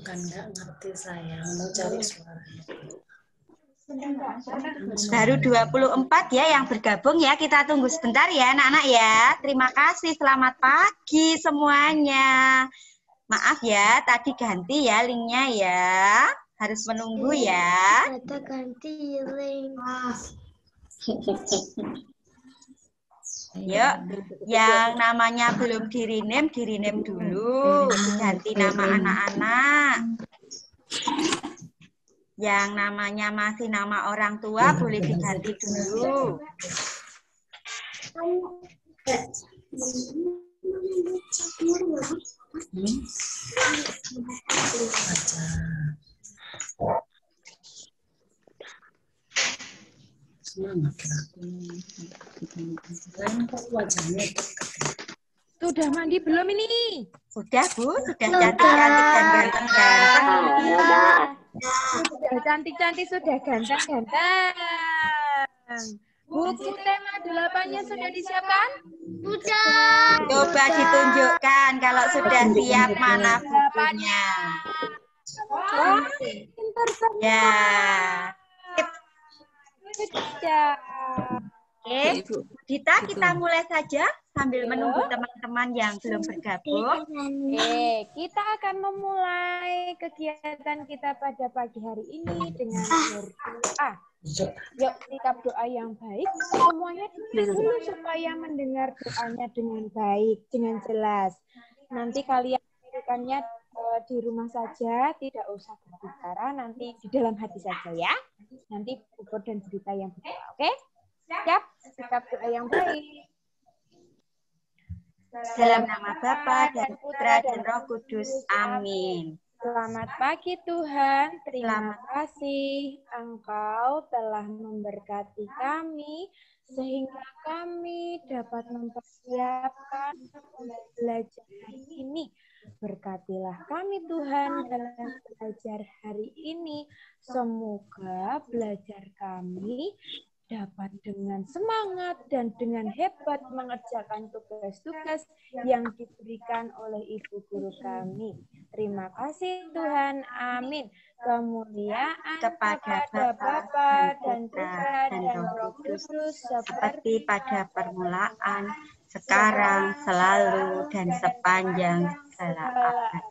bukan nggak ngerti sayang, mau cari suaranya. Baru 24 ya yang bergabung ya. Kita tunggu sebentar ya anak-anak ya. Terima kasih. Selamat pagi semuanya. Maaf ya, tadi ganti ya linknya ya. Harus menunggu ya. Ada ganti link. Yuk, yang namanya belum di-rename dulu. Diganti nama anak-anak. Yang namanya masih nama orang tua boleh diganti dulu. Semangat kok wajahnya Sudah mandi belum ini? Sudah Bu, sudah cantik-cantik dan ganteng-ganteng. Sudah cantik-cantik, sudah ganteng-ganteng. Buku tema 8-nya sudah disiapkan? Sudah. Coba ditunjukkan kalau sudah siap mana bukunya. Oh, pintar sekali. Ya. Sudah. Oke, kita mulai saja sambil menunggu teman-teman yang belum bergabung. Oke, kita akan memulai kegiatan kita pada pagi hari ini dengan berdoa. Yuk, sikap doa yang baik. Semuanya dulu supaya mendengar doanya dengan baik, dengan jelas. Nanti kalian melakukannya di rumah saja, tidak usah berbicara, nanti di dalam hati saja ya. Nanti Bubur dan Cerita yang berdoa, oke? Siap, sikap doa yang baik. Dalam nama Bapa dan Putra dan Roh Kudus. Amin. Selamat pagi Tuhan, terima kasih Engkau telah memberkati kami sehingga kami dapat mempersiapkan belajar hari ini. Berkatilah kami Tuhan dalam belajar hari ini. Semoga belajar kami dapat dengan semangat dan dengan hebat mengerjakan tugas-tugas yang diberikan oleh Ibu Guru kami. Terima kasih Tuhan. Amin. Kemuliaan kepada Bapa dan Putra dan Roh Kudus seperti pada permulaan, sekarang, selalu, dan sepanjang segala abad.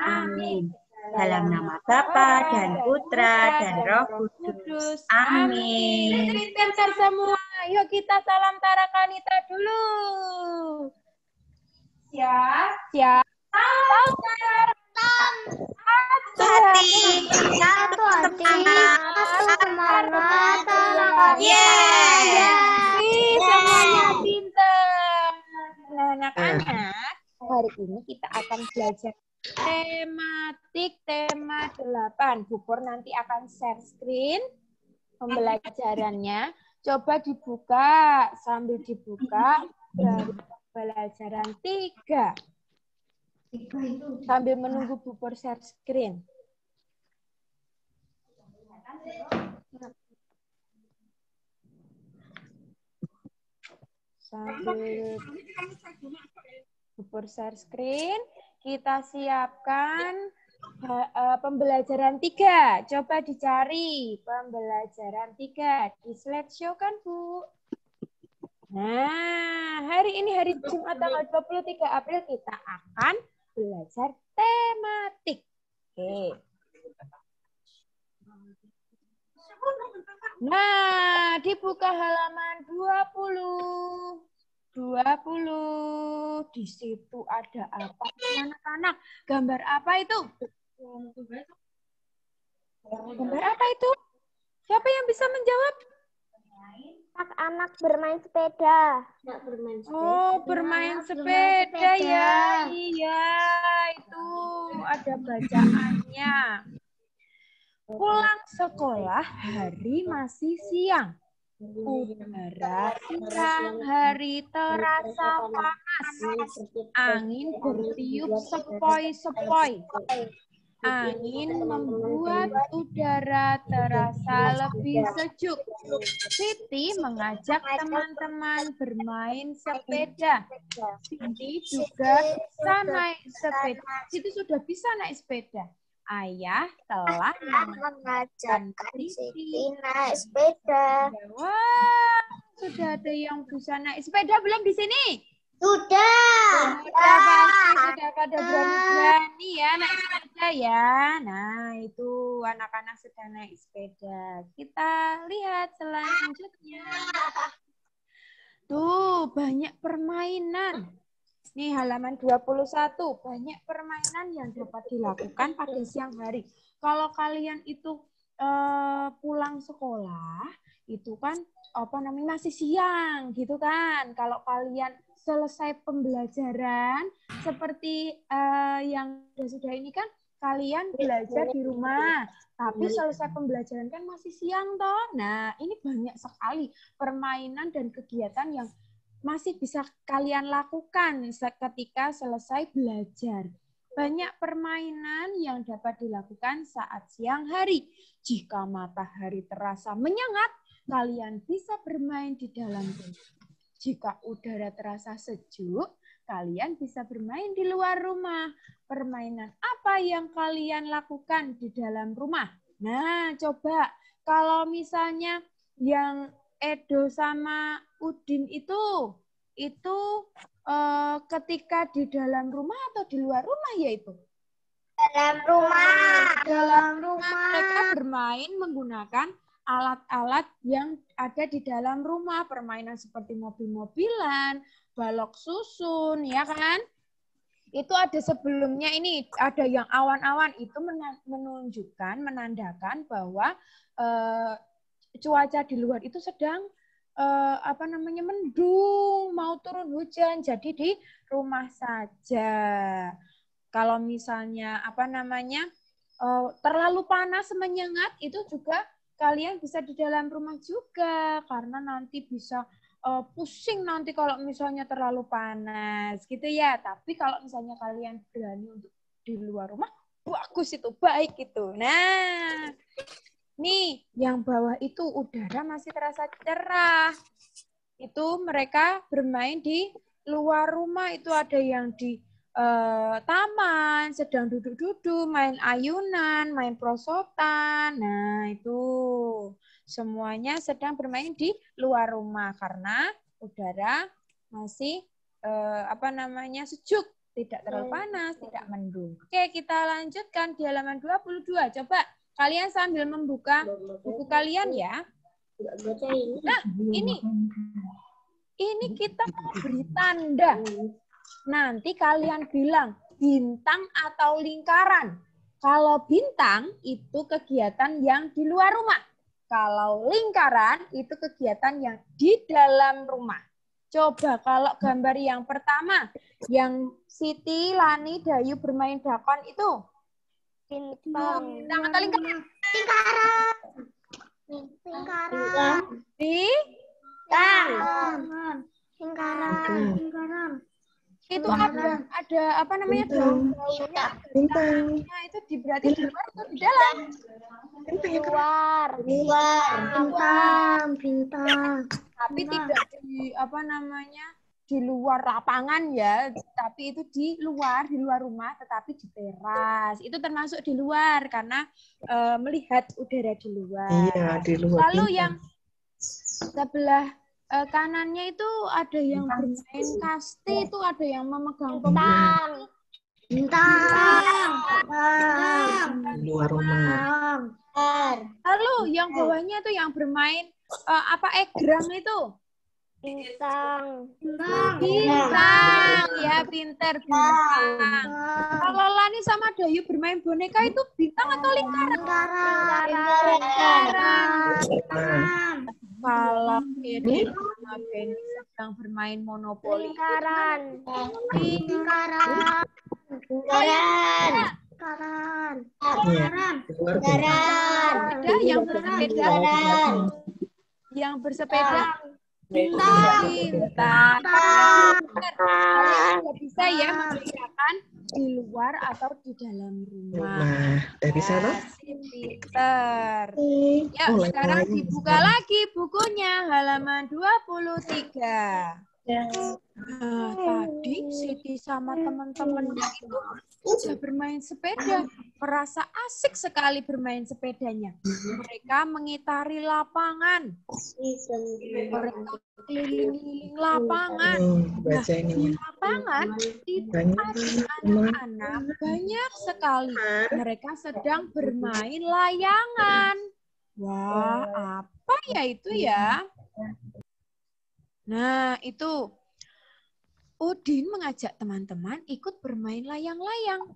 Amin. Dalam nama Bapa dan Putra dan Roh Kudus. Amin. Pintar semua. Yuk kita salam Tarakanita dulu. Siap. Hati. Satu semangat. Semuanya pintar. Nah, anak-anak, hari ini kita akan belajar tematik tema 8. Bubur nanti akan share screen pembelajarannya. Coba dibuka, sambil dibuka dari pembelajaran 3. Sambil menunggu Bubur share screen. Sambil Bubur share screen, kita siapkan pembelajaran 3. Coba dicari pembelajaran 3 di slideshow kan, Bu? Nah, hari ini hari Jumat tanggal 23 April kita akan belajar tematik. Oke. Nah, dibuka halaman 20. Di situ ada apa anak-anak? Gambar apa itu? Gambar apa itu? Siapa yang bisa menjawab? Anak bermain sepeda. Oh, bermain sepeda ya. Iya, itu ada bacaannya. Pulang sekolah hari masih siang. Udara siang hari terasa panas. Angin bertiup sepoi-sepoi. Angin membuat udara terasa lebih sejuk. Siti mengajak teman-teman bermain sepeda. Siti juga bisa naik sepeda. Siti sudah bisa naik sepeda. Ayah telah mengajarkan Siti Siti naik sepeda. Wah, sudah ada yang bisa naik sepeda belum di sini? Sudah. Sudah pasti sudah pada berani-berani ya naik sepeda ya. Nah, itu anak-anak sudah naik sepeda. Kita lihat selanjutnya. Tuh, banyak permainan. Nih halaman 21, banyak permainan yang dapat dilakukan pada siang hari. Kalau kalian itu pulang sekolah, itu kan masih siang gitu kan. Kalau kalian selesai pembelajaran seperti yang sudah ini kan kalian belajar di rumah, tapi selesai pembelajaran kan masih siang toh. Nah, ini banyak sekali permainan dan kegiatan yang masih bisa kalian lakukan ketika selesai belajar. Banyak permainan yang dapat dilakukan saat siang hari. Jika matahari terasa menyengat, kalian bisa bermain di dalam rumah. Jika udara terasa sejuk, kalian bisa bermain di luar rumah. Permainan apa yang kalian lakukan di dalam rumah? Nah, coba kalau misalnya yang Edo sama Udin itu ketika di dalam rumah atau di luar rumah ya itu? Dalam rumah. Dalam rumah. Mereka bermain menggunakan alat-alat yang ada di dalam rumah, permainan seperti mobil-mobilan, balok susun, ya kan? Itu ada sebelumnya ini, ada yang awan-awan itu menandakan bahwa cuaca di luar itu sedang mendung, mau turun hujan. Jadi di rumah saja. Kalau misalnya terlalu panas menyengat itu juga kalian bisa di dalam rumah juga karena nanti bisa pusing nanti kalau misalnya terlalu panas gitu ya. Tapi kalau misalnya kalian berani untuk di luar rumah, bagus itu, baik itu. Nah, nih, yang bawah itu udara masih terasa cerah. Itu mereka bermain di luar rumah. Itu ada yang di taman, sedang duduk-duduk, main ayunan, main prosotan. Nah, itu semuanya sedang bermain di luar rumah karena udara masih sejuk, tidak terlalu panas, tidak mendung. Oke, kita lanjutkan di halaman 22. Coba kalian sambil membuka buku kalian ya. Nah, ini kita mau beri tanda. Nanti kalian bilang bintang atau lingkaran. Kalau bintang itu kegiatan yang di luar rumah. Kalau lingkaran itu kegiatan yang di dalam rumah. Coba kalau gambar yang pertama, yang Siti, Lani, Dayu bermain dakon itu. Bintang. Bintang atau lingkaran? Lingkaran. Lingkaran. Itu ada daun-daunnya itu berarti di luar atau di dalam? Bintang. Tapi tidak di luar lapangan ya, tapi itu di luar rumah, tetapi di teras. Itu termasuk di luar karena melihat udara di luar. Iya, di luar. Lalu yang sebelah kanannya itu ada yang bermain kasti, itu ada yang memegang Bintang. Di luar rumah. Lalu yang bawahnya itu yang bermain egrang itu. Bintang. Ya, pinter bintang. Kalau Lani sama Dayu bermain boneka itu bintang atau lingkaran? Lingkaran. Kalau Edi sama Beni sedang bermain monopoli. Lingkaran. Ada yang bersepeda. Yang bersepeda. Bintang. Kalian juga bisa ya membedakan di luar atau di dalam rumah. Nah, dari sana? Pinter. Ya, sekarang dibuka lagi bukunya halaman 23. Nah, tadi Siti sama teman-temannya itu udah bermain sepeda. Merasa asik sekali bermain sepedanya. Mereka mengitari lapangan. Mereka keliling-keliling lapangan. Nah, Baca di ini. lapangan itu Banyak ada anak-anak banyak sekali. Mereka sedang bermain layangan. Wah, apa ya itu ya? Nah, itu Udin mengajak teman-teman ikut bermain layang-layang.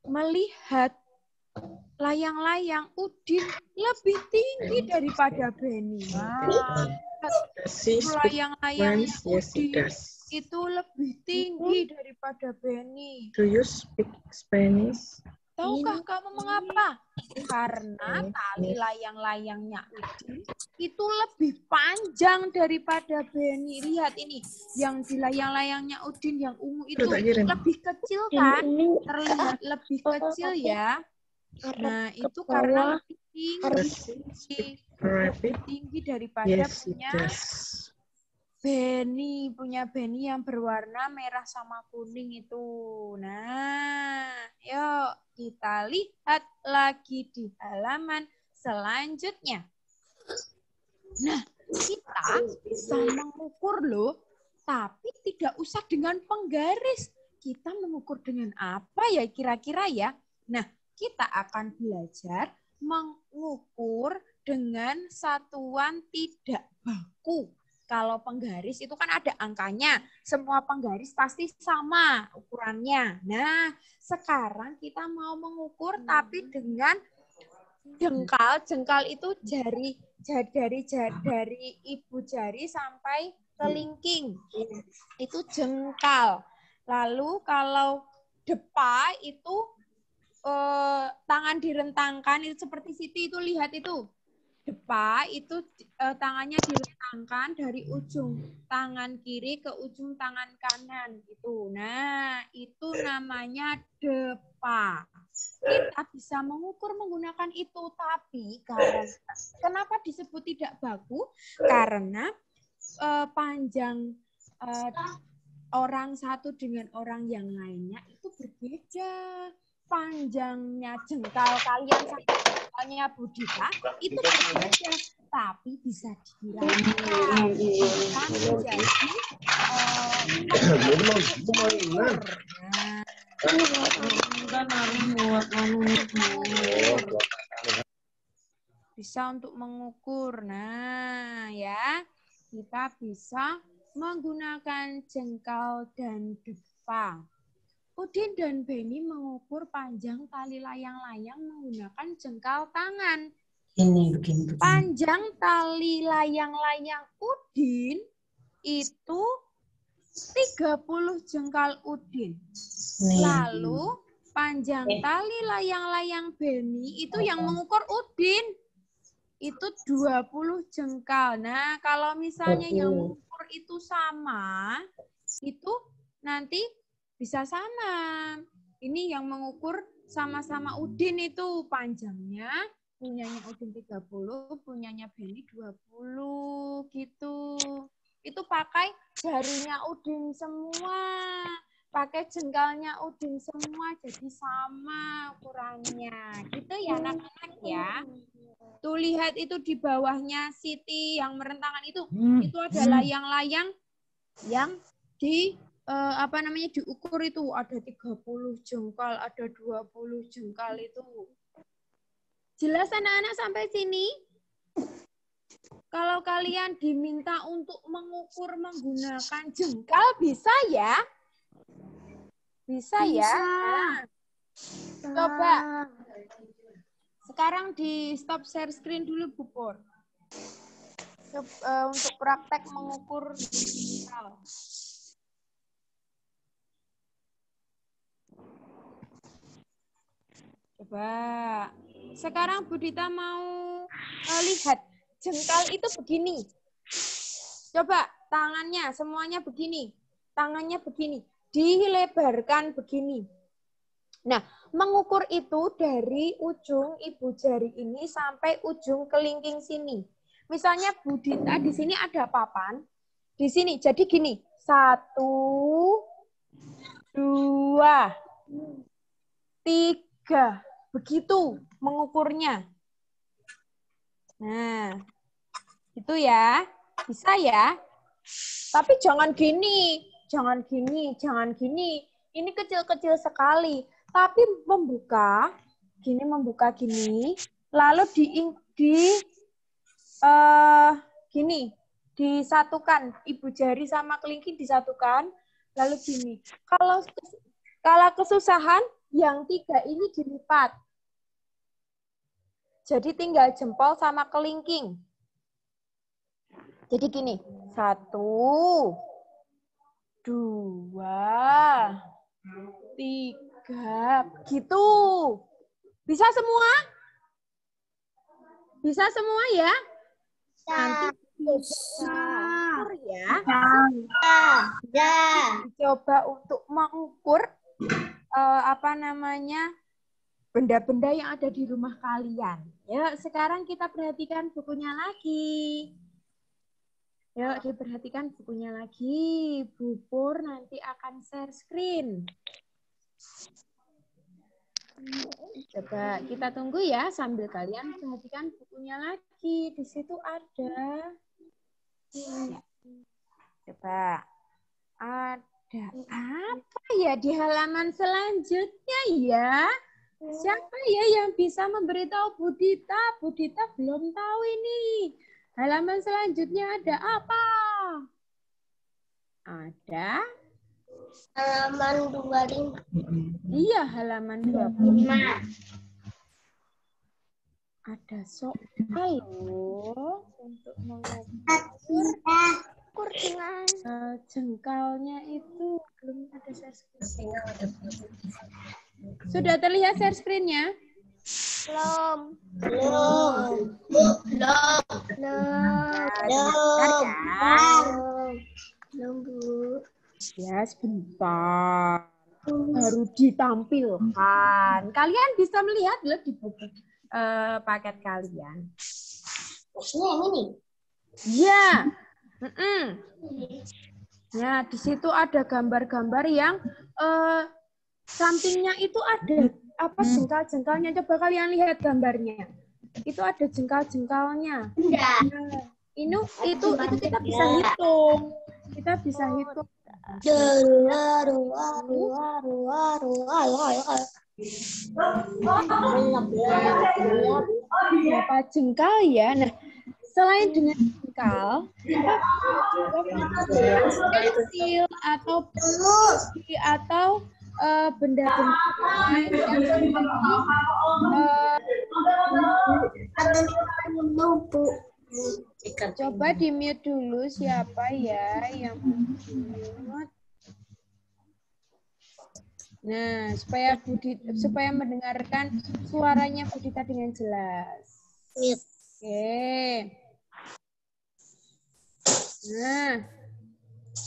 Melihat layang-layang Udin lebih tinggi daripada Benny. Wah, layang-layang Yes, it Udin does. itu lebih tinggi daripada Benny. Do you speak Spanish? Tahukah kamu mengapa? Karena tali layang-layangnya Udin itu lebih panjang daripada Benny. Lihat ini, yang di layang-layangnya Udin yang ungu itu lebih kecil kan? Terlihat lebih kecil ya. Nah, itu karena lebih tinggi daripada punya Benny yang berwarna merah sama kuning itu. Nah, yuk kita lihat lagi di halaman selanjutnya. Nah, kita bisa mengukur loh, tapi tidak usah dengan penggaris. Kita mengukur dengan apa ya kira-kira ya? Nah, kita akan belajar mengukur dengan satuan tidak baku. Kalau penggaris itu kan ada angkanya. Semua penggaris pasti sama ukurannya. Nah, sekarang kita mau mengukur tapi dengan jengkal. Jengkal itu dari ibu jari sampai kelingking. Itu jengkal. Lalu kalau depa itu tangan direntangkan, itu seperti Siti itu, lihat itu. Depa itu tangannya direntangkan dari ujung tangan kiri ke ujung tangan kanan gitu. Nah, itu namanya depa. Kita bisa mengukur menggunakan itu, tapi kenapa disebut tidak baku? Karena panjang orang satu dengan orang yang lainnya itu berbeda. Panjangnya jengkal kalian sama jengkalnya Budita itu berbeda, tapi bisa dikira-kira bisa menjadi bisa untuk mengukur. Nah, ya, kita bisa menggunakan jengkal dan depa. Udin dan Benny mengukur panjang tali layang-layang menggunakan jengkal tangan. Begini. Panjang tali layang-layang Udin itu 30 jengkal Udin. Lalu panjang tali layang-layang Benny itu yang mengukur Udin itu 20 jengkal. Nah, kalau misalnya yang mengukur itu sama, itu nanti bisa sama. Ini yang mengukur sama-sama Udin itu panjangnya. Punyanya Udin 30, punyanya Benny 20 gitu. Itu pakai jarinya Udin semua. Pakai jengkalnya Udin semua, jadi sama ukurannya. Gitu ya anak-anak ya. Tuh lihat itu di bawahnya Siti yang merentangkan itu ada layang-layang yang diukur itu ada 30 jengkal, ada 20 jengkal itu. Jelas anak-anak sampai sini? Kalau kalian diminta untuk mengukur menggunakan jengkal bisa ya? Bisa ya? Nah, coba. Sekarang di stop share screen dulu Bu Pur. Untuk praktek mengukur jengkal. Coba. Sekarang Budita mau lihat jengkal itu begini. Coba tangannya semuanya begini. Tangannya begini. Dilebarkan begini. Nah, mengukur itu dari ujung ibu jari ini sampai ujung kelingking sini. Misalnya Budita di sini ada papan. Di sini. Jadi gini. 1, 2, 3. Begitu mengukurnya. Nah, itu ya. Bisa ya. Tapi jangan gini. Jangan gini. Jangan gini. Ini kecil-kecil sekali. Tapi membuka gini. Lalu gini. Disatukan. Ibu jari sama kelingking disatukan. Lalu gini. Kalau kesusahan, yang 3 ini dilipat. Jadi tinggal jempol sama kelingking. Jadi gini, 1, 2, 3, gitu. Bisa semua? Bisa semua ya? Nanti bisa ya. Coba untuk mengukur benda-benda yang ada di rumah kalian. Ya, sekarang kita perhatikan bukunya lagi. Yuk, diperhatikan bukunya lagi. Bu Pur nanti akan share screen. Coba kita tunggu ya sambil kalian perhatikan bukunya lagi. Di situ ada. Coba. Ada apa ya di halaman selanjutnya ya? Siapa ya yang bisa memberitahu Bu Dita? Bu Dita belum tahu ini. Halaman selanjutnya ada apa? Ada? Halaman 25. Iya, halaman 25. Ada soal loh untuk mengukur jengkalnya itu belum ada share screen. Sudah terlihat share screen-nya? Belum. Ya, sebentar. Baru ditampilkan. Kalian bisa melihat loh di buku paket kalian. Ini. Ya. Ya, di situ ada gambar-gambar yang sampingnya itu ada jengkal-jengkalnya. Coba kalian lihat gambarnya. Itu ada jengkal-jengkalnya. Nah, itu kita bisa hitung. Kita bisa hitung. Berapa jengkal ya? Nah, selain dengan jengkal, kita pensil atau benda-benda lain yang coba di mute dulu siapa ya yang mute. Nah, supaya mendengarkan suaranya Bu Dita dengan jelas. Oke. Nah,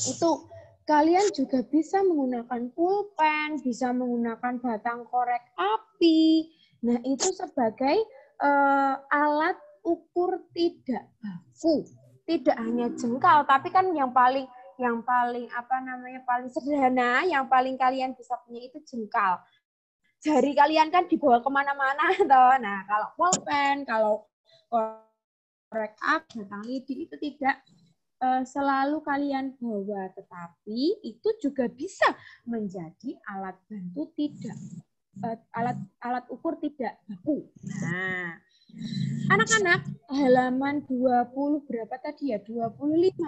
itu kalian juga bisa menggunakan pulpen, bisa menggunakan batang korek api. Nah, itu sebagai alat ukur tidak baku. Tidak hanya jengkal, tapi kan yang paling paling sederhana, yang paling kalian bisa punya itu jengkal. Jari kalian kan dibawa kemana-mana, toh. Nah, kalau pulpen, kalau korek api, batang lidi itu tidak selalu kalian bawa, tetapi itu juga bisa menjadi alat bantu alat ukur tidak baku. Nah, anak-anak, halaman 20 berapa tadi ya? 25.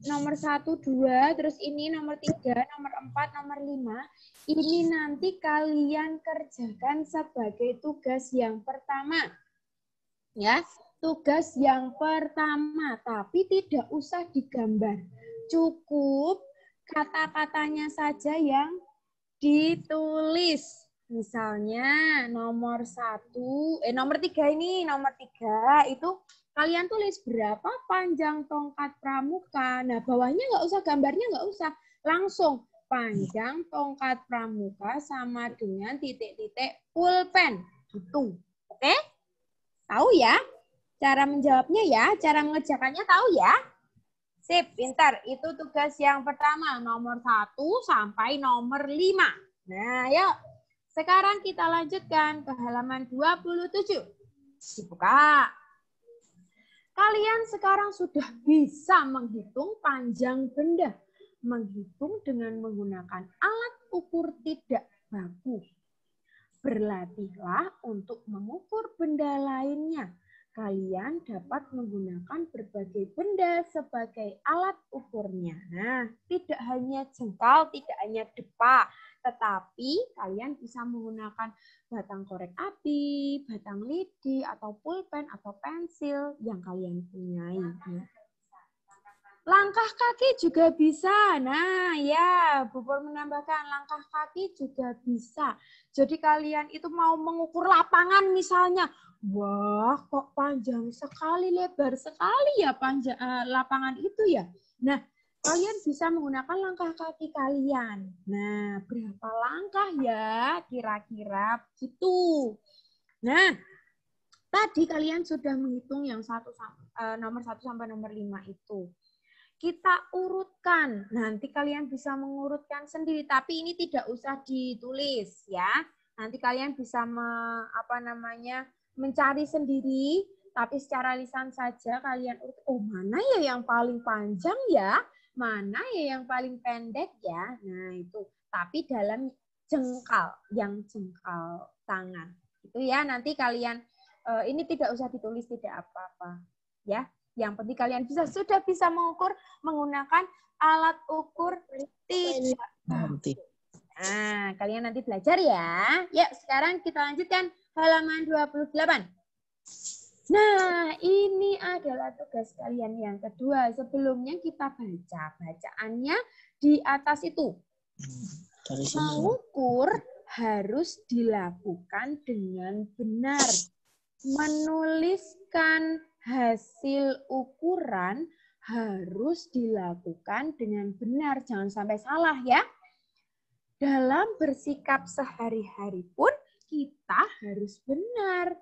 Nomor 1, 2, terus ini nomor 3, nomor 4, nomor 5. Ini nanti kalian kerjakan sebagai tugas yang pertama. Ya, tugas yang pertama, tapi tidak usah digambar. Cukup kata-katanya saja yang ditulis. Misalnya nomor 3 ini, nomor 3 itu kalian tulis berapa panjang tongkat pramuka. Nah, bawahnya nggak usah, gambarnya nggak usah. Langsung panjang tongkat pramuka sama dengan titik-titik pulpen. Gitu. Oke? Tahu ya? Cara menjawabnya ya? Cara mengerjakannya tahu ya? Sip, pintar. Itu tugas yang pertama, nomor 1 sampai nomor 5. Nah, yuk. Sekarang kita lanjutkan ke halaman 27. Dibuka. Kalian sekarang sudah bisa menghitung panjang benda. Menghitung dengan menggunakan alat ukur tidak baku. Berlatihlah untuk mengukur benda lainnya. Kalian dapat menggunakan berbagai benda sebagai alat ukurnya. Nah, tidak hanya jengkal, tidak hanya depa, tetapi kalian bisa menggunakan batang korek api, batang lidi, atau pulpen, atau pensil yang kalian punyai. Langkah kaki juga bisa. Nah, ya, Bu Pur menambahkan langkah kaki juga bisa. Jadi kalian itu mau mengukur lapangan misalnya. Wah, kok panjang sekali, lebar sekali ya lapangan itu ya. Nah, kalian bisa menggunakan langkah kaki kalian. Nah, berapa langkah ya kira-kira gitu. Nah, tadi kalian sudah menghitung yang nomor 1 sampai nomor 5 itu. Kita urutkan. Nanti kalian bisa mengurutkan sendiri, tapi ini tidak usah ditulis ya. Nanti kalian bisa mencari sendiri, tapi secara lisan saja kalian urut. Oh, mana ya yang paling panjang ya? Mana ya yang paling pendek ya? Nah, itu. Tapi dalam jengkal tangan. Itu ya, nanti kalian ini tidak usah ditulis, tidak apa-apa ya. Yang penting kalian sudah bisa mengukur menggunakan alat ukur tidak baku. Nah, kalian nanti belajar ya. Yuk, sekarang kita lanjutkan halaman 28. Nah, ini adalah tugas kalian yang kedua. Sebelumnya kita baca bacaannya di atas itu. Mengukur harus dilakukan dengan benar. Menuliskan hasil ukuran harus dilakukan dengan benar. Jangan sampai salah ya. Dalam bersikap sehari-hari pun kita harus benar.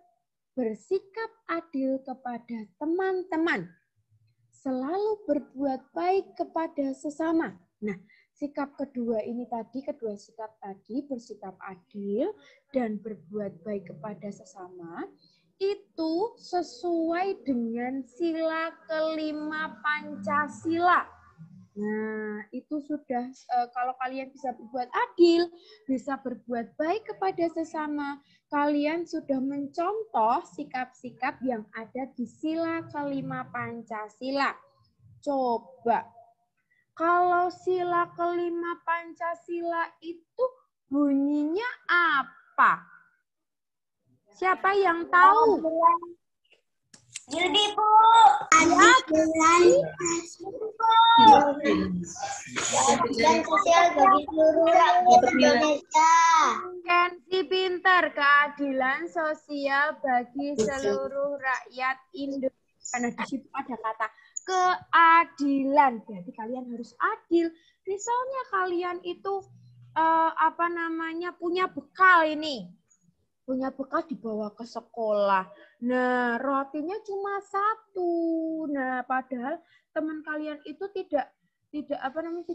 Bersikap adil kepada teman-teman. Selalu berbuat baik kepada sesama. Nah, sikap kedua sikap tadi, bersikap adil dan berbuat baik kepada sesama, itu sesuai dengan sila kelima Pancasila. Nah, itu sudah kalau kalian bisa berbuat adil, bisa berbuat baik kepada sesama, kalian sudah mencontoh sikap-sikap yang ada di sila kelima Pancasila. Coba, kalau sila kelima Pancasila itu bunyinya apa? Siapa yang tahu? Yudi, Bu. Dan sosial bagi seluruh rakyat Indonesia. Kenzi pintar, keadilan sosial bagi seluruh rakyat Indonesia. Karena di situ ada kata keadilan. Berarti kalian harus adil. Misalnya kalian itu punya bekal ini. Punya bekal dibawa ke sekolah. Nah, rotinya cuma 1. Nah, padahal teman kalian itu tidak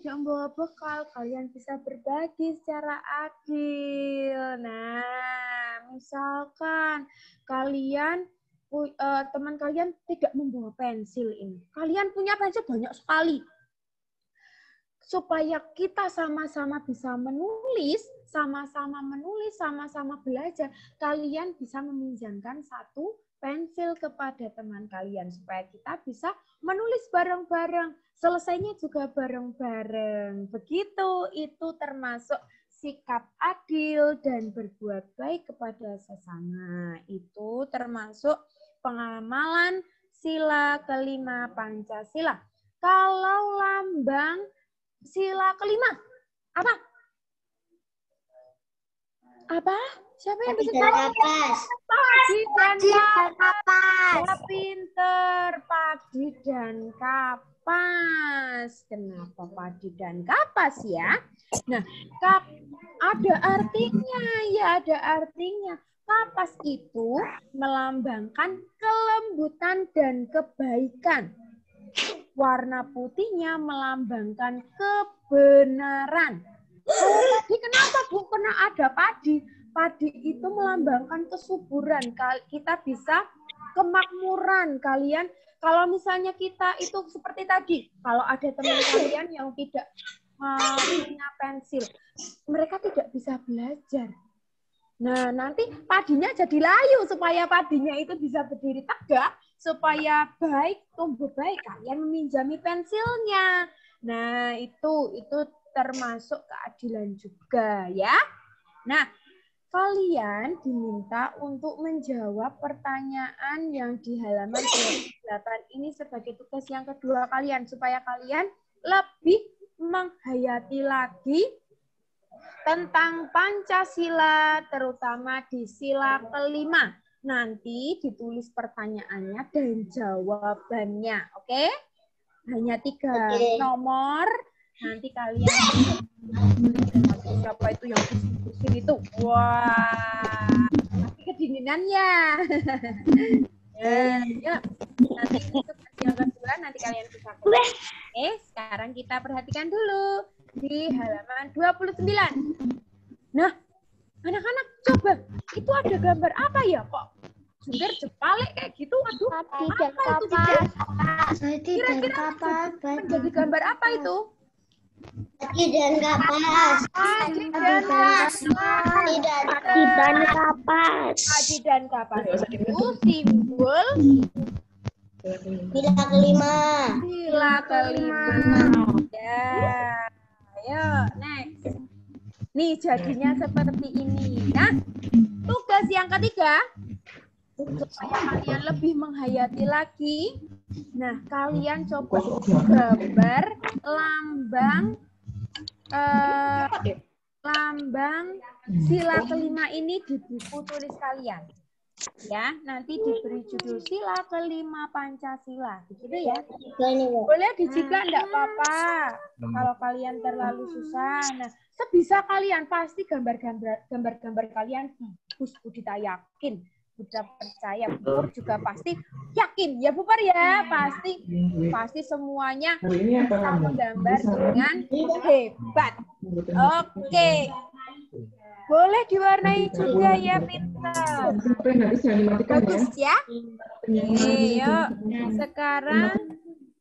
membawa bekal. Kalian bisa berbagi secara adil. Nah, misalkan teman kalian tidak membawa pensil ini. Kalian punya pensil banyak sekali. Supaya kita sama-sama bisa menulis, sama-sama belajar, kalian bisa meminjamkan 1 pensil kepada teman kalian supaya kita bisa menulis bareng-bareng. Selesainya juga bareng-bareng. Begitu, itu termasuk sikap adil dan berbuat baik kepada sesama. Itu termasuk pengamalan sila kelima Pancasila. Kalau lambang sila kelima, apa? Apa? Siapa yang bisa jawab? Padi dan kapas. Ya, pinter. Padi dan kapas. Kenapa padi dan kapas ya? Nah, ada artinya. Ya, ada artinya. Kapas itu melambangkan kelembutan dan kebaikan. warna putihnya melambangkan kebenaran. Kalau tadi kenapa Bu pernah ada padi? Padi itu melambangkan kesuburan. Kita bisa kemakmuran. Kalian, kalau misalnya kita itu seperti tadi, kalau ada teman kalian yang tidak punya pensil, mereka tidak bisa belajar. Nah, nanti padinya jadi layu supaya padinya itu bisa berdiri tegak, supaya baik, tumbuh baik, kalian meminjami pensilnya. Nah, itu termasuk keadilan juga ya. Nah, kalian diminta untuk menjawab pertanyaan yang di halaman 28 ini sebagai tugas yang kedua kalian, supaya kalian lebih menghayati lagi tentang Pancasila, terutama di sila kelima. Nanti ditulis pertanyaannya dan jawabannya, oke? Hanya 3 nomor. Nanti kalian siapa itu yang pusing itu? Wah, nanti kedinginan ya. Ya, nanti untuk yang kedua nanti kalian bisa. Oke, sekarang kita perhatikan dulu di halaman 29. Nah, anak-anak coba, itu ada gambar apa ya kok? Jungkir jepalik kayak gitu. Aduh, apa itu? Kira-kira menjadi gambar apa itu? Kaki dan kapas. Kaki dan kapas. Kaki dan kapas itu simbol Sila kelima. sila kelima. Ya, ayo next. Nih jadinya seperti ini. Nah, tugas yang ketiga, supaya kalian lebih menghayati lagi. Nah, kalian coba gambar lambang sila kelima ini di buku tulis kalian. Ya, nanti diberi judul sila kelima Pancasila. Begitu ya. Boleh dijika enggak apa-apa. Kalau kalian terlalu susah. Nah, sebisa kalian pasti gambar-gambar kalian bagus, Budita yakin. Budita percaya, Bu juga pasti yakin ya Bu Par ya, pasti semuanya bisa menggambar dengan hebat. Oke. Boleh diwarnai juga ya, Pintar. Bagus ya. Oke, yuk. Sekarang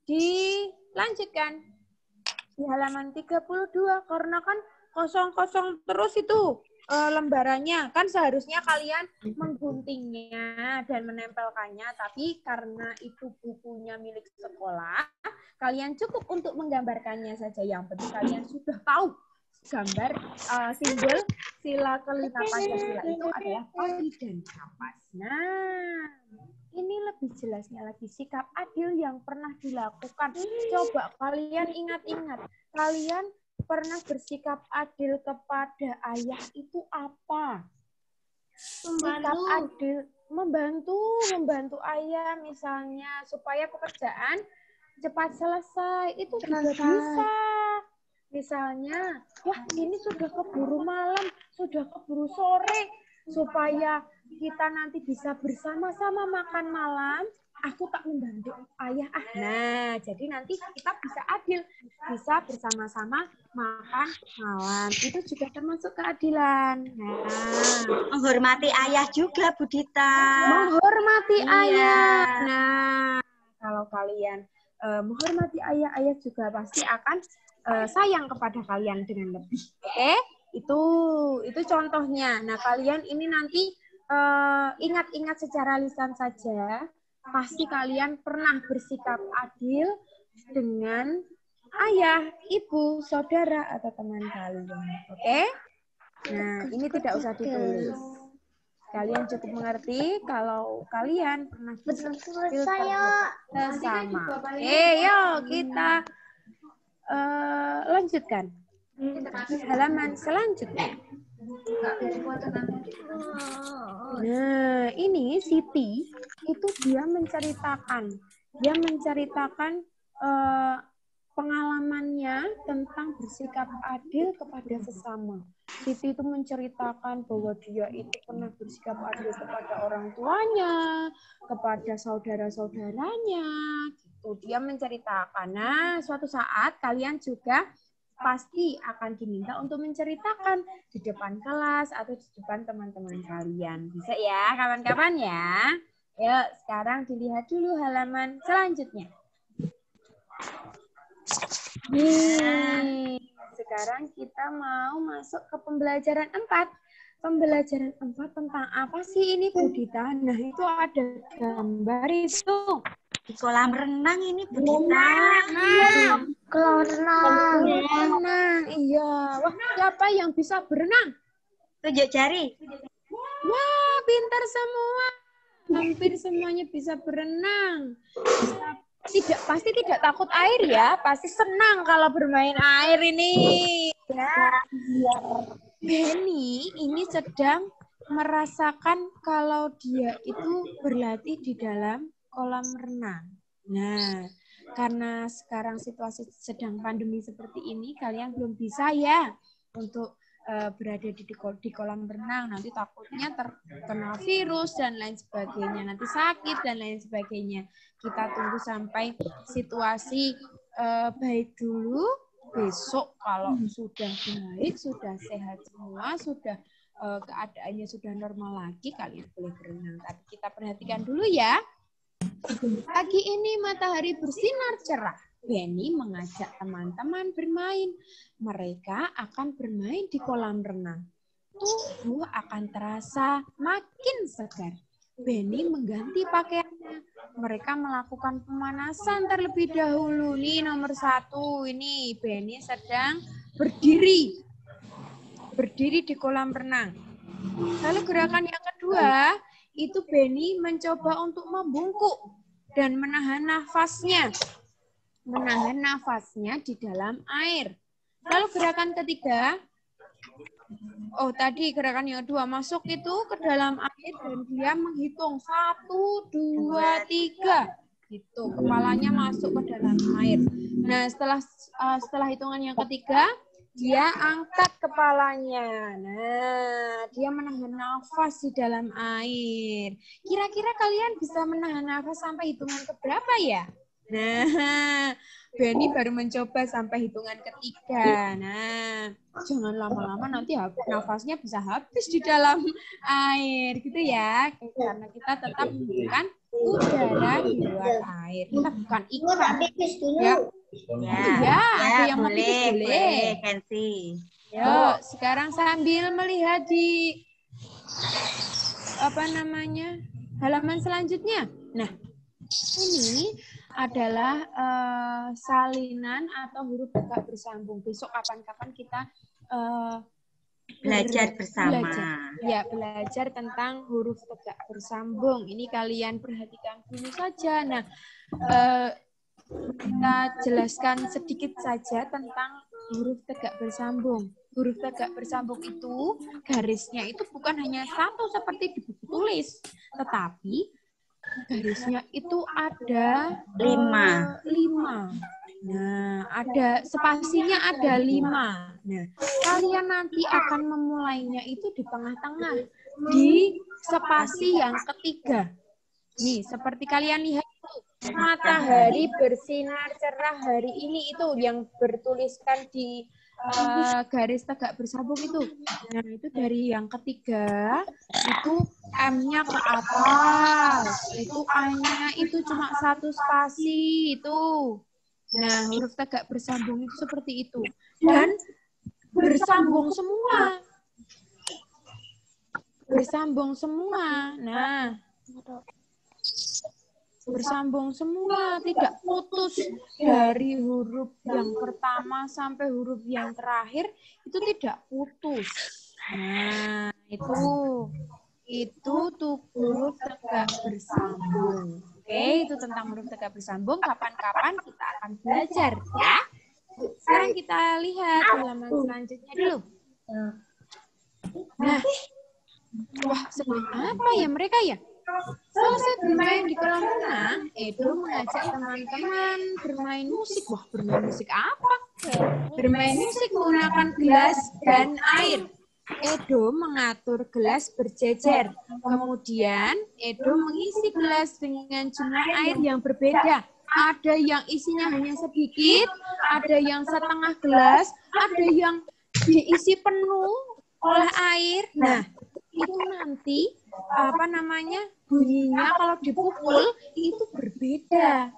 dilanjutkan di halaman 32 karena kan kosong-kosong terus itu lembarannya. Kan seharusnya kalian mengguntingnya dan menempelkannya, tapi karena itu bukunya milik sekolah, kalian cukup untuk menggambarkannya saja. Yang penting kalian sudah tahu gambar simbol sila kelima Pancasila itu adalah kaki dan kapas. Nah, ini lebih jelasnya lagi sikap adil yang pernah dilakukan. Coba kalian ingat-ingat, kalian pernah bersikap adil kepada ayah itu apa? Sikap adil, membantu ayah misalnya supaya pekerjaan cepat selesai, itu juga bisa. Misalnya, wah ini sudah keburu malam, sudah keburu sore, supaya kita nanti bisa bersama-sama makan malam, aku tak membantu ayah. Nah, jadi nanti kita bisa adil, bisa bersama-sama makan malam. Itu juga termasuk keadilan. Nah, Menghormati ayah juga, Budita. menghormati ayah. Nah, kalau kalian menghormati ayah juga pasti akan sayang kepada kalian dengan lebih. Oke? Itu contohnya. Nah, kalian ini nanti ingat-ingat secara lisan saja. Pasti kalian pernah bersikap adil dengan ayah, ibu, saudara, atau teman kalian. Oke? Nah, ini tidak usah ditulis. Kalian cukup mengerti kalau kalian pernah bersikap sesama. Yuk kita lanjutkan. Halaman selanjutnya. Nah, ini Siti itu dia menceritakan pengalamannya tentang bersikap adil kepada sesama. Siti itu menceritakan bahwa dia itu pernah bersikap adil kepada orang tuanya, kepada saudara-saudaranya. Gitu. Dia menceritakan. Nah, suatu saat kalian juga pasti akan diminta untuk menceritakan di depan kelas atau di depan teman-teman kalian. Bisa ya, kawan-kawan ya. Yuk, sekarang dilihat dulu halaman selanjutnya. Nih, sekarang kita mau masuk ke pembelajaran 4. Pembelajaran 4 tentang apa sih ini, Bu Dita? Nah, itu ada gambar itu. Di kolam renang ini, Bu Dita. Kolam renang. Berenang, iya. Wah, siapa yang bisa berenang? Tunjuk jari. Wah, pintar semua. Hampir semuanya bisa berenang. Pasti tidak takut air ya. Pasti senang kalau bermain air ini. Ya. Benny ini sedang merasakan kalau dia itu berlatih di dalam kolam renang. Nah, karena sekarang situasi sedang pandemi seperti ini, kalian belum bisa ya untuk berada di kolam renang. Nanti takutnya terkena virus dan lain sebagainya. Nanti sakit dan lain sebagainya. Kita tunggu sampai situasi baik dulu. Besok kalau sudah baik, sudah sehat semua, sudah keadaannya sudah normal lagi, kalian boleh berenang. Tapi kita perhatikan dulu ya. Pagi ini matahari bersinar cerah. Benny mengajak teman-teman bermain. Mereka akan bermain di kolam renang. Tubuh akan terasa makin segar. Benny mengganti pakaiannya. Mereka melakukan pemanasan terlebih dahulu. Nih nomor 1, ini Benny sedang berdiri. Berdiri di kolam renang. Lalu gerakan yang kedua, itu Benny mencoba untuk membungkuk dan menahan nafasnya. Menahan nafasnya di dalam air. Lalu gerakan ketiga, tadi gerakan yang kedua, masuk itu ke dalam air dan dia menghitung 1, 2, 3. Gitu, kepalanya masuk ke dalam air. Nah, setelah hitungan yang ketiga, dia angkat kepalanya. Nah, dia menahan nafas di dalam air. Kira-kira kalian bisa menahan nafas sampai hitungan keberapa ya? Nah, Benny baru mencoba sampai hitungan ketiga. Nah, jangan lama-lama nanti nafasnya bisa habis di dalam air, gitu ya. Karena kita tetap membutuhkan udara di luar air. Kita bukan ikan. Ya, ada yang boleh. Kensi. Yuk, sekarang sambil melihat di halaman selanjutnya. Nah, ini adalah salinan atau huruf tegak bersambung. Besok kapan-kapan kita belajar bersama. Belajar tentang huruf tegak bersambung. Ini kalian perhatikan dulu saja. Nah, kita jelaskan sedikit saja tentang huruf tegak bersambung. Huruf tegak bersambung itu garisnya itu bukan hanya satu seperti di buku tulis, tetapi garisnya itu ada 5. Nah, ada spasinya ada 5. Nah, kalian nanti akan memulainya itu di tengah-tengah, di spasi yang ketiga. Nih, seperti kalian lihat itu, matahari bersinar cerah hari ini itu yang bertuliskan di garis tegak bersambung itu. Nah, itu dari yang ketiga, itu M-nya ke atas. Itu A-nya itu cuma 1 spasi itu. Nah, huruf tegak bersambung itu seperti itu. Dan bersambung semua. Bersambung semua. Nah, bersambung semua, tidak putus dari huruf yang pertama sampai huruf yang terakhir, itu tidak putus. Nah, itu tuh huruf tegak bersambung. Oke, itu tentang huruf tegak bersambung. Kapan-kapan kita akan belajar, ya. Sekarang kita lihat halaman selanjutnya dulu. Nah, wah, sedang apa ya mereka ya? Selesai bermain di kolam renang, Edo mengajak teman-teman bermain musik. Wah, bermain musik apa? Bermain musik menggunakan gelas dan air. Edo mengatur gelas berjejer. Kemudian, Edo mengisi gelas dengan jumlah air yang berbeda. Ada yang isinya hanya sedikit, ada yang setengah gelas, ada yang diisi penuh oleh air. Nah, itu nanti bunyinya kalau dipukul itu berbeda.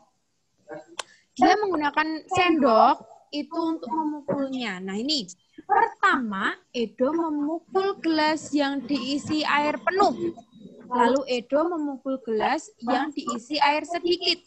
Dia menggunakan sendok itu untuk memukulnya. Nah, ini pertama Edo memukul gelas yang diisi air penuh. Lalu Edo memukul gelas yang diisi air sedikit.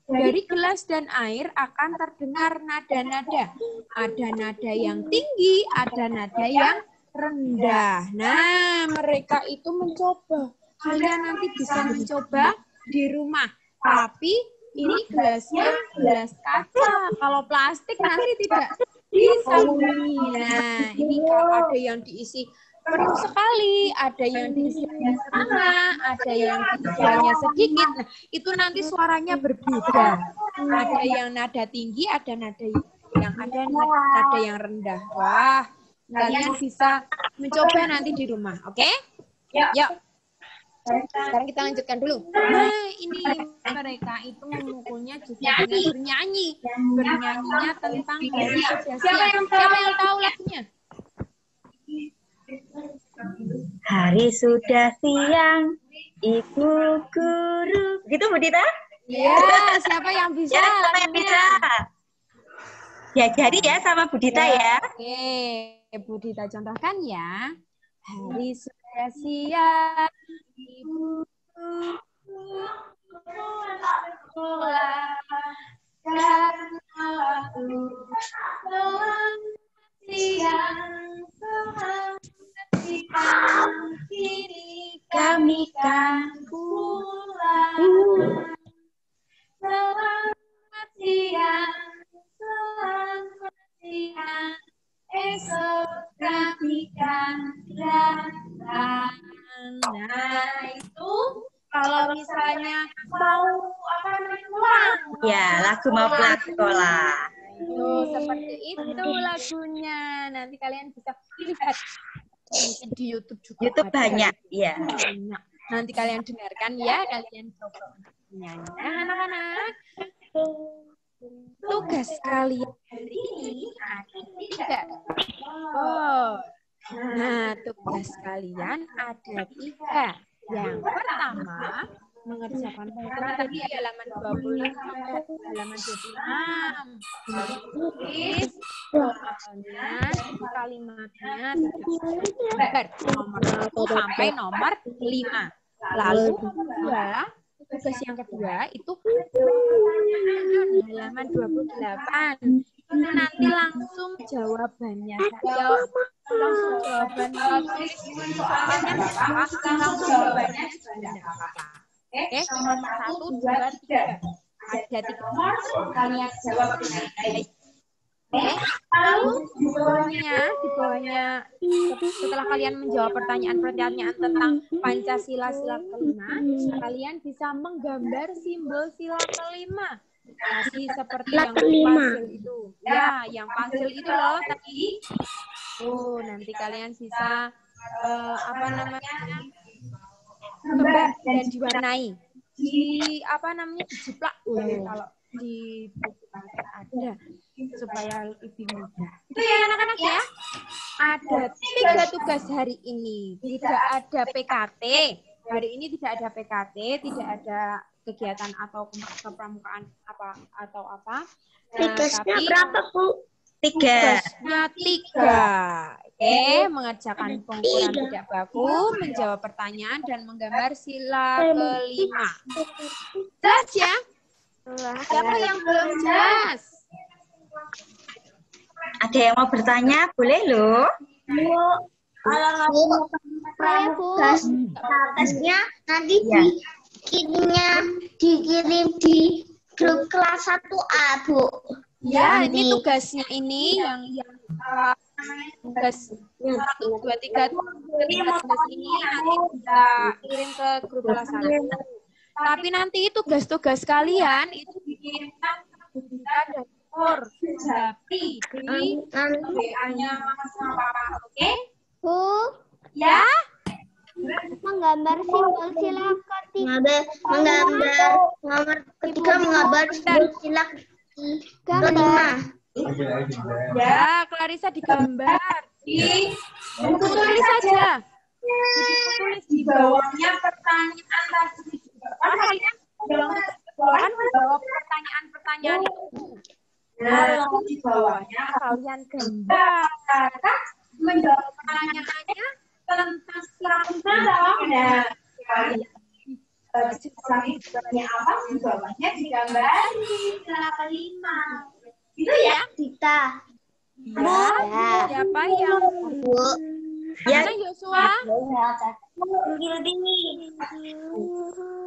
Dari gelas dan air akan terdengar nada-nada. Ada nada yang tinggi, ada nada yang rendah. Nah, mereka itu mencoba. Kalian nanti bisa mencoba di rumah. Tapi ini gelasnya gelas kaca. Kalau plastik nanti tidak bisa bunyi. Nah, ini kalau ada yang diisi penuh sekali, ada yang diisi setengah, ada yang diisi hanya sedikit. Nah, itu nanti suaranya berbeda. Ada yang nada tinggi, ada nada yang rendah. Wah, kalian bisa mencoba nanti di rumah, oke? Yuk. Sekarang kita lanjutkan dulu. Nah, ini mereka itu memukulnya juga dengan bernyanyi. Bernyanyinya tentang hari sudah siang. Siapa yang tahu lagunya? Hari sudah siang, Ibu Guru. Gitu, Bu Dita? Iya, siapa yang bisa? Ya, siapa yang bisa? Ya, jadi ya sama Bu Dita ya. Oke, Bu Dita contohkan ya. Hari sudah siang, Ibu sekolah karena waktu siang kini kami kan pulang. Selamat siang, esok kami kan datang. Nah, itu kalau misalnya mau pulang. Ya, lagu mau pulang sekolah. Itu seperti itu lagunya. Nanti kalian bisa lihat di YouTube juga. YouTube ada. banyak, ya. Banyak. Nanti kalian dengarkan ya, kalian coba nyanyi. Nah, anak-anak, tugas kalian hari ini ada 3. Oh, nah tugas kalian ada 3. Yang pertama, mengerjakan pengukuran tadi halaman 25 sampai halaman 26. Tulis soalnya, kalimatnya gambar nomor 1 sampai nomor 5. Lalu tugas yang kedua itu pertanyaan halaman 28. Itu nanti langsung jawabannya. Langsung jawabannya tulis soalnya nggak apa-apa, langsung jawabannya sudah nggak apa-apa. Oke, nomor 1, 2, 3. Ada 3 nomor, kalian jawab dengan baik. Oke, lalu di bawahnya setelah kalian menjawab pertanyaan-pertanyaan tentang Pancasila sila kelima, kalian bisa menggambar simbol sila kelima. Masih seperti yang puzzle itu. Ya, yang puzzle itu loh tadi. Nanti kalian bisa gambar dan diwarnai. Dijiplak kalau di buku ada supaya lebih mudah. Itu ya anak-anak ya. Ada 3 tugas hari ini. Tidak ada PKT. Hari ini tidak ada PKT, tidak ada kegiatan atau kepramukaan atau apa. Tugasnya berapa, Bu? 3. Tugasnya 3. Oke, mengerjakan pengukuran tidak baku, menjawab pertanyaan, dan menggambar sila kelima. Jelas ya? Siapa yang belum jelas? Ada yang mau bertanya? Boleh loh. Kalau tugasnya nanti dikirim di grup kelas 1A, Bu. Ya, ini tugasnya ini yang tugas 1, 2, 3 tugas ini nanti bisa kirim ke grup kelas 1. Tapi nanti tugas-tugas kalian itu dikirimkan ke Budita dan Nur Japri di WA-nya Mama sama Papa, oke? Bu, Ya? menggambar simbol silakan. Menggambar nomor ketiga menggambar simbol silakan. Gambar. Ya, Clarissa digambar. Di buku tulis saja. Di buku tulis di bawahnya pertanyaan tadi. Kalian dalam tugas menjawab pertanyaan-pertanyaan itu. Nah, di bawahnya kalian gambar. Menjawab pertanyaannya tentang silakan dalam. Nah, kalian apa di bawahnya digambar silakan 5. Itu ya? Kita. Ya. Siapa yang Ya, Yosua?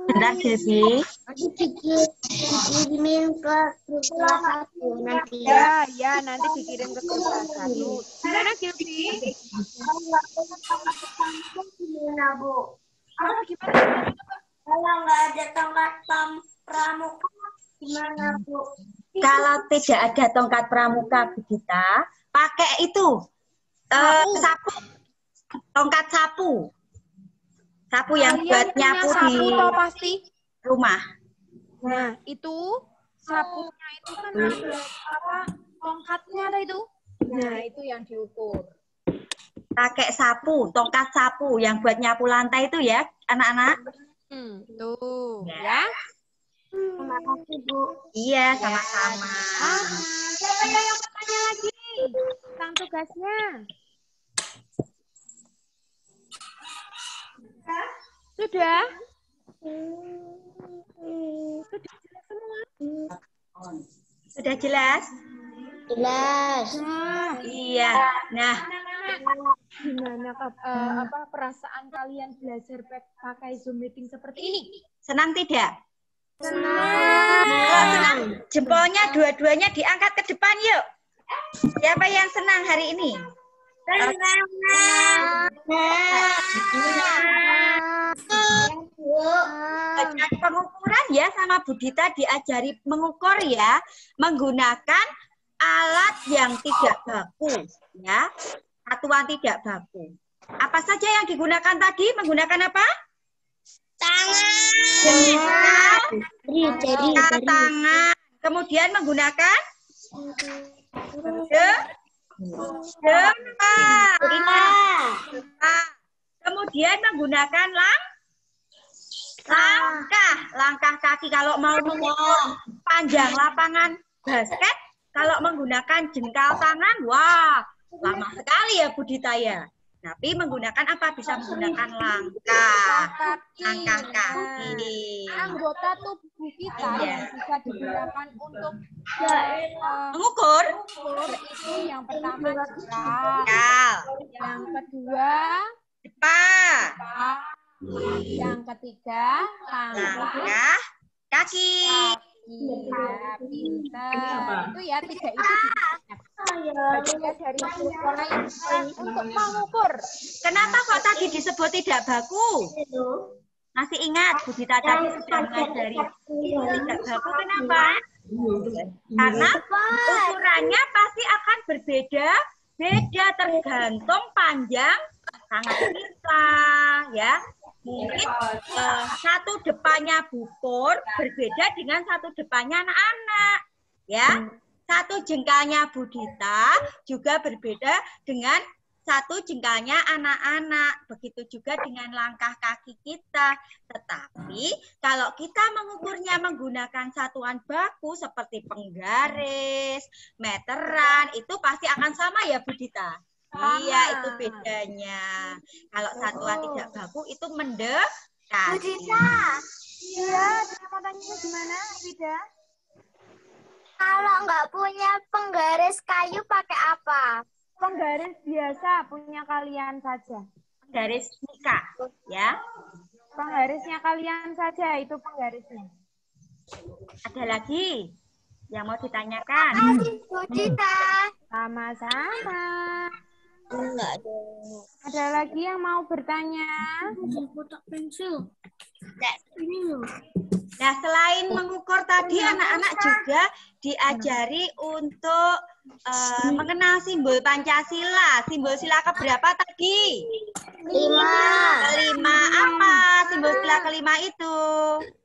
bentar, Devi. Dikirimin ke grup kelas 1 nanti. Ya, nanti dikirim ke grup kelas 1. Gimana, Gilvi? Gimana, Bu? Gimana? Kalau nggak ada tongkat pramuka, gimana, Bu? Kalau tidak ada tongkat pramuka, Budita, pakai itu sapu, tongkat sapu, sapu yang buat nyapu di pasti rumah. Nah, itu sapunya itu kan ada tongkatnya ada itu. Nah, itu yang diukur. Pakai sapu, tongkat sapu yang buat nyapu lantai itu ya, anak-anak. Tuh, ya. Terima kasih, Bu. Iya, sama-sama. Siapa yang bertanya lagi tentang tugasnya? Sudah? Sudah jelas semua? Sudah jelas? Jelas. Iya. Nah, Gimana perasaan kalian belajar pakai Zoom meeting seperti ini? senang tidak? Senang. Kalau senang, jempolnya dua-duanya diangkat ke depan yuk. Siapa yang senang hari ini? Belajar pengukuran ya, sama Budita diajari mengukur ya, menggunakan alat yang tidak baku ya, satuan tidak baku. Apa saja yang digunakan tadi? Menggunakan apa? Jengkal tangan. Kemudian menggunakan jempol. Kemudian menggunakan langkah kaki. Kalau mau mengukur panjang lapangan basket, kalau menggunakan jengkal tangan, wah, lama sekali ya Budita ya. Tapi menggunakan apa? Bisa menggunakan langkah kaki. Anggota tubuh kita yang bisa digunakan untuk Mengukur. itu yang pertama jengkal, yang kedua Depan. yang ketiga Langkah kaki. Ya, pintar. Itu ya, 3 itu bagian dari pola yang untuk mengukur. Kenapa kok tadi disebut tidak baku? Masih ingat Budita tadi sudah mengajari tidak baku, kenapa? Karena ukurannya pasti akan berbeda tergantung panjang tangan kita ya. Mungkin satu depannya Bupur berbeda dengan satu depannya anak-anak ya. Satu jengkalnya Budita juga berbeda dengan satu jengkalnya anak-anak. Begitu juga dengan langkah kaki kita. Tetapi kalau kita mengukurnya menggunakan satuan baku seperti penggaris, meteran, itu pasti akan sama ya Budita? Iya, itu bedanya. Kalau satuan tidak baku itu mendekati. Budita. Iya, mau tanya gimana, Wida? Kalau nggak punya penggaris kayu pakai apa? Penggaris biasa punya kalian saja. Garis nikah, ya. Penggarisnya kalian saja, itu penggarisnya. Ada lagi yang mau ditanyakan? Budita. Sama-sama. Enggak ada. Ada lagi yang mau bertanya? Kotak pensil. Nah, selain mengukur tadi, anak-anak juga diajari untuk mengenal simbol Pancasila. Simbol sila keberapa tadi? 5. Kelima. Apa simbol sila kelima itu?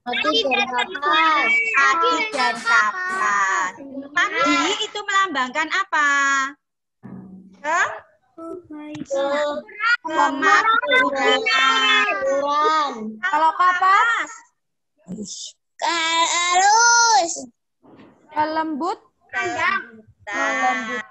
Mati dan kapas. Padi dan kapas. Padi itu melambangkan apa? Kemakmuran. Kalau kapas? Halus. Lembut?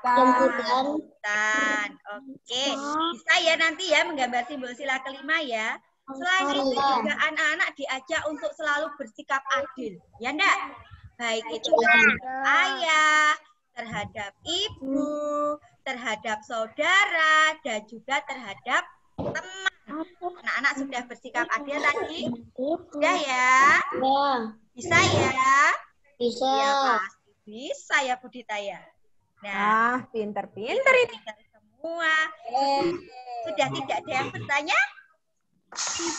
Lembutan. Oke. Bisa ya nanti ya menggambar simbol sila kelima ya. Selain itu juga anak-anak diajak untuk selalu bersikap adil. Ya enggak? Baik itu terhadap ayah, terhadap ibu, terhadap saudara, dan juga terhadap teman. Anak-anak sudah bersikap adil tadi? Sudah ya? Ya. Bisa ya? Bisa. Ya, pasti bisa ya Buditaya. Nah, Pinter-pinter ini. semua. Sudah tidak ada yang bertanya?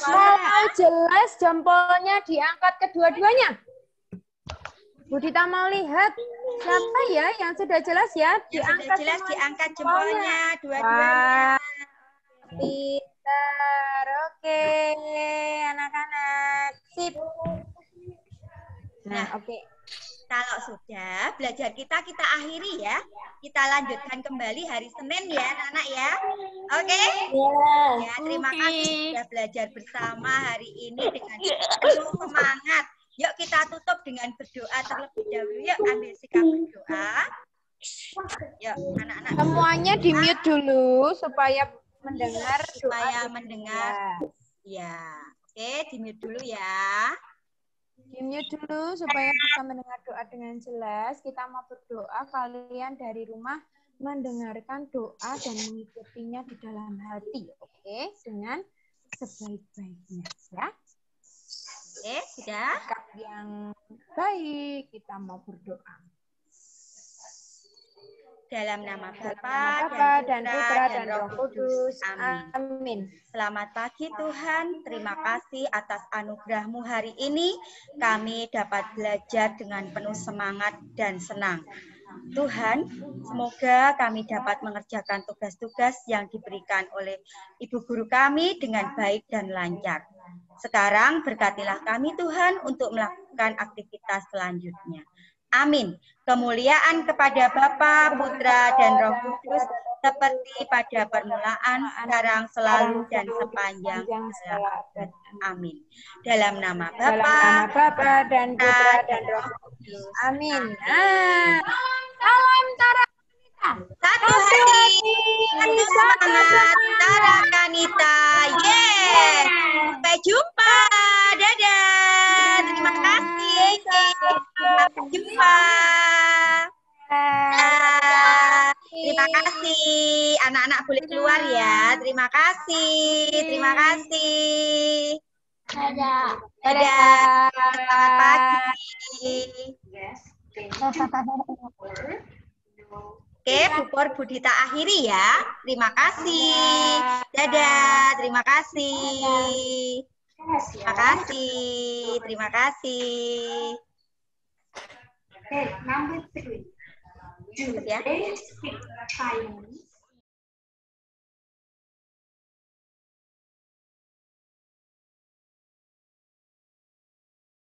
Kalau jelas jempolnya diangkat kedua-duanya. Budita mau lihat siapa ya yang sudah jelas ya? Yang sudah jelas diangkat jempolnya dua-duanya. Pinter, oke anak-anak. Sip. Nah, Oke. kalau sudah belajar kita akhiri ya. Kita lanjutkan kembali hari Senin ya anak-anak ya. Oke? Ya, terima kasih sudah belajar bersama hari ini dengan penuh semangat. Yuk kita tutup dengan berdoa terlebih dahulu. Yuk ambil sikap berdoa. Yuk anak-anak. Semuanya di-mute dulu supaya mendengar mendengar. Ya. Oke, di-mute dulu ya. Di-mute dulu supaya bisa mendengar doa dengan jelas. Kita mau berdoa, kalian dari rumah mendengarkan doa dan mengikutinya di dalam hati. Oke, dengan sebaik-baiknya ya. Oke, sudah. Sikap yang baik, kita mau berdoa. Dalam nama Bapa dan Putra dan Roh Kudus. Amin. Amin. Selamat pagi Tuhan, terima kasih atas anugerah-Mu hari ini. Kami dapat belajar dengan penuh semangat dan senang. Tuhan, semoga kami dapat mengerjakan tugas-tugas yang diberikan oleh Ibu Guru kami dengan baik dan lancar. Sekarang berkatilah kami Tuhan untuk melakukan aktivitas selanjutnya. Amin. Kemuliaan kepada Bapa, Putra, dan Roh Kudus seperti pada permulaan, sekarang, selalu, dan sepanjang abad. Amin. Dalam nama Bapa, dan Putra, dan Roh Kudus. Amin. Salam Tara. Satu hati, satu semangat, Tara Kanita. Yeay. Sampai jumpa. Dadah. Terima kasih. Sampai jumpa. Terima kasih. Anak-anak boleh keluar ya. Terima kasih. Terima kasih. Dadah. Dadah. Selamat pagi. Oke, Bu Pur Budita akhiri ya. Terima kasih. Dadah. Terima kasih. Terima kasih. Terima kasih. Okay, number 3. Ya. Today, speak Chinese.